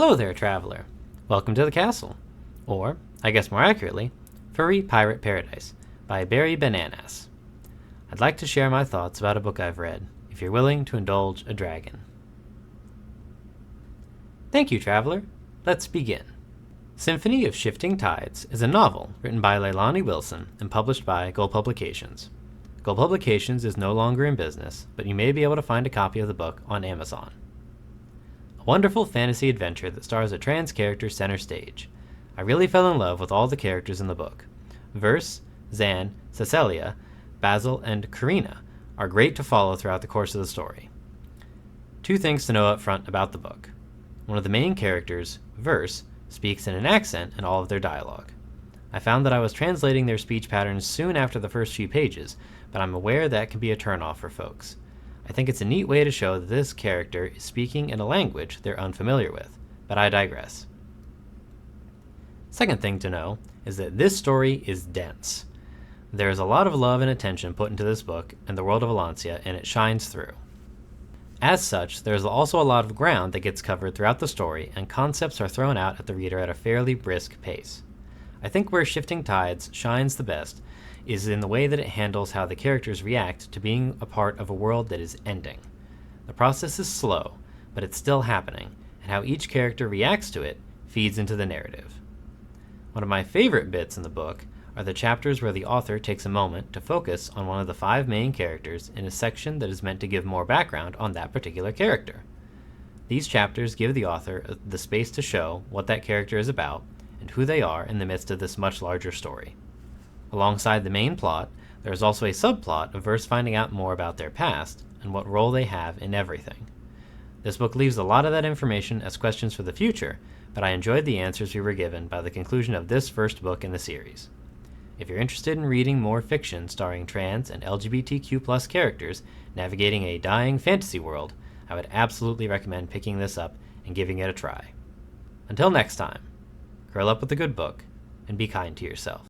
Hello there, traveler. Welcome to the castle. Or, I guess more accurately, Furry Pirate Paradise by BarryBananass. I'd like to share my thoughts about a book I've read, if you're willing to indulge a dragon. Thank you, traveler. Let's begin. Symphony of Shifting Tides is a novel written by Leilani Wilson and published by Gull Publications. Gull Publications is no longer in business, but you may be able to find a copy of the book on Amazon. A wonderful fantasy adventure that stars a trans character center stage. I really fell in love with all the characters in the book. Verse, Zan, Cecilia, Basil, and Karina are great to follow throughout the course of the story. Two things to know up front about the book. One of the main characters, Verse, speaks in an accent in all of their dialogue. I found that I was translating their speech patterns soon after the first few pages, but I'm aware that can be a turnoff for folks. I think it's a neat way to show that this character is speaking in a language they're unfamiliar with, but I digress. Second thing to know is that this story is dense. There is a lot of love and attention put into this book and the world of Alancia, and it shines through. As such, there is also a lot of ground that gets covered throughout the story, and concepts are thrown out at the reader at a fairly brisk pace. I think where Shifting Tides shines the best is in the way that it handles how the characters react to being a part of a world that is ending. The process is slow, but it's still happening, and how each character reacts to it feeds into the narrative. One of my favorite bits in the book are the chapters where the author takes a moment to focus on one of the 5 main characters in a section that is meant to give more background on that particular character. These chapters give the author the space to show what that character is about and who they are in the midst of this much larger story. Alongside the main plot, there is also a subplot of Verse finding out more about their past and what role they have in everything. This book leaves a lot of that information as questions for the future, but I enjoyed the answers we were given by the conclusion of this first book in the series. If you're interested in reading more fiction starring trans and LGBTQ+ characters navigating a dying fantasy world, I would absolutely recommend picking this up and giving it a try. Until next time, curl up with a good book and be kind to yourself.